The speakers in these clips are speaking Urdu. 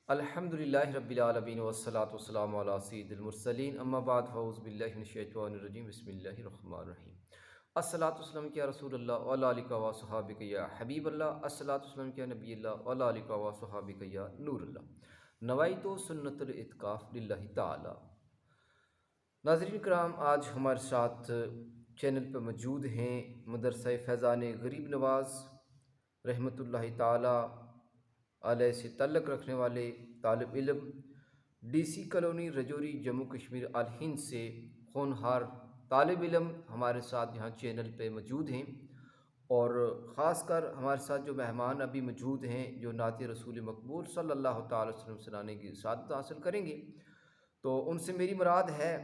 الحمدللہ رب العالمین والصلاة والسلام علی سید المرسلین اما بعد فاعوذ باللہ من الشیطان الرجیم بسم اللہ الرحمن الرحیم الصلاۃ والسلام یا رسول اللہ وعلی آلک و صحابک یا حبیب اللہ الصلاۃ والسلام یا نبی اللہ وعلی آلک و صحابک یا نور اللہ نویت سنت الاعتکاف للہ تعالی۔ ناظرین کرام، آج ہمارے ساتھ چینل پہ موجود ہیں مدرسہ فیضان غریب نواز رحمۃ اللہ تعالی علیہ سے تعلق رکھنے والے طالب علم D C colony Rajouri Jammu Kashmir الہند سے ہونہار طالب علم ہمارے ساتھ یہاں چینل پہ موجود ہیں، اور خاص کر ہمارے ساتھ جو مہمان ابھی موجود ہیں جو نعت رسول مقبول صلی اللہ تعالی وسلم سنانے کی سعادت حاصل کریں گے، تو ان سے میری مراد ہے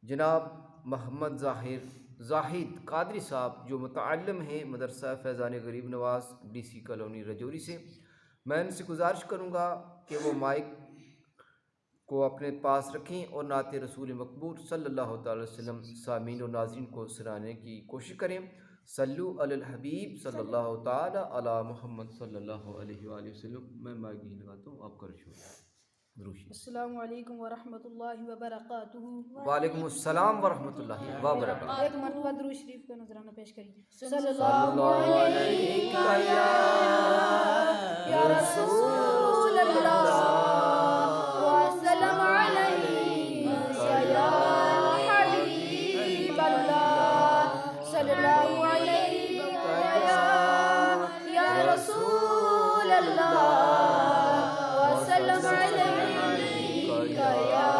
جناب محمد زاہد قادری صاحب، جو متعلم ہیں مدرسہ فیضان غریب نواز ڈی سی کالونی رجوری سے۔ میں ان سے گزارش کروں گا کہ وہ مائک کو اپنے پاس رکھیں اور نعت رسول مقبول صلی اللہ تعالی وسلم سامعین و ناظرین کو سنانے کی کوشش کریں۔ صلو علی الحبیب صلی اللہ تعالی علی محمد صلی اللہ علیہ وآلہ وسلم۔ میں مائک نہیں لگاتا ہوں، آپ کر دروشی۔ السلام علیکم ورحمۃ اللہ وبرکاتہ۔ وعلیکم السلام ورحمۃ اللہ وبرکاتہ۔ ایک مرتبہ درود شریف کا نذرانہ پیش کریے۔ صلی اللہ علیہ یا رسول اللہ وسلم علیک یا حبیب اللہ، صلی اللہ علیک یا رسول اللہ وسلم علیک یا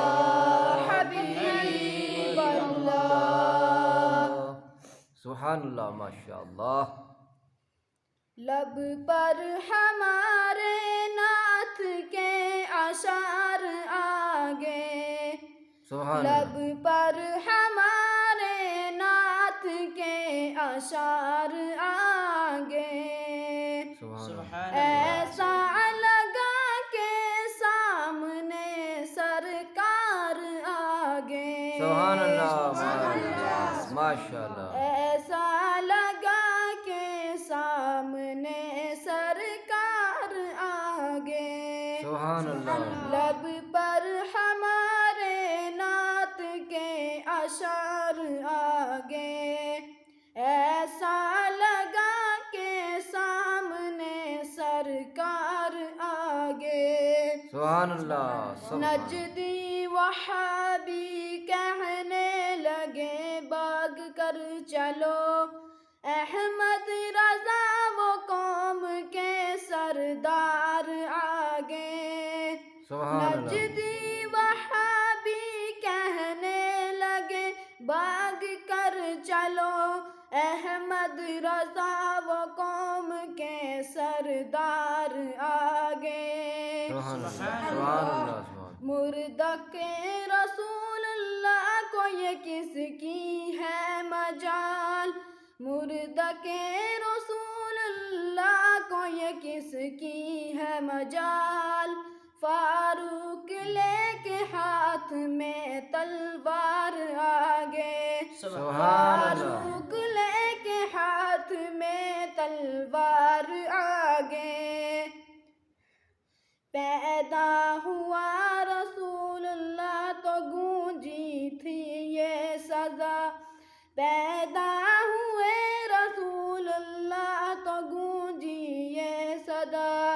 حبیب اللہ۔ سبحان اللہ، ماشاء اللہ۔ لب پر ہمارے نعت کے اشعار آگے، سبحان لب اللہ، پر ہمارے نعت کے اشعار آگے، سبحان اللہ، ایسا لگا کہ سامنے سرکار آگے، سبحان اللہ، ماشاء اللہ، ایسا لگا کہ سامنے سرکار آگے، سبحان اللہ، لب پر ہمارے نعت کے اشعار آگے، ایسا لگا کہ سامنے سرکار آگے، سبحان اللہ، نجدی وہابی کہنے لگے بھاگ کر چلو، احمد رضا وہ قوم کے سردار آگے، سبحان اللہ، نجدی وہابی کہنے لگے بھاگ کر چلو، احمد رضا وہ قوم کے سردار آگے، سبحان اللہ، مردہ کے رسول اللہ کو یہ کس کی ہے مجال، مردہ کے رسول اللہ کو یہ کس کی ہے مجال، فاروق لے کے ہاتھ میں تلوار آگے، فاروق لے کے ہاتھ میں تلوار آگے، پیدا ہوا رسول اللہ تو گونجی تھی یہ سزا، پیدا ہوئے رسول اللہ تو گونجی یہ صدا،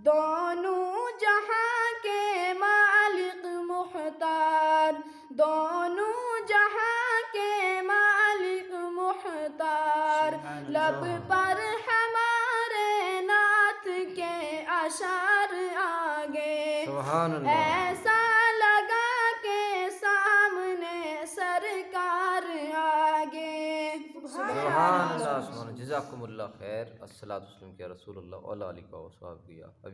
دونوں جہاں کے مالک مختار، دونوں جہاں کے مالک مختار، لب پر ہمارے نعت کے اشعار آگے، سبحان اللہ، ایسا لگا کہ سامنے سرکار آگے۔ سبحان اللہ، سبحان اللہ، جزاکم اللہ خیر۔ الصلاۃ والسلام یا رسول اللہ وعلی آلہ و صحبہ یا حبیب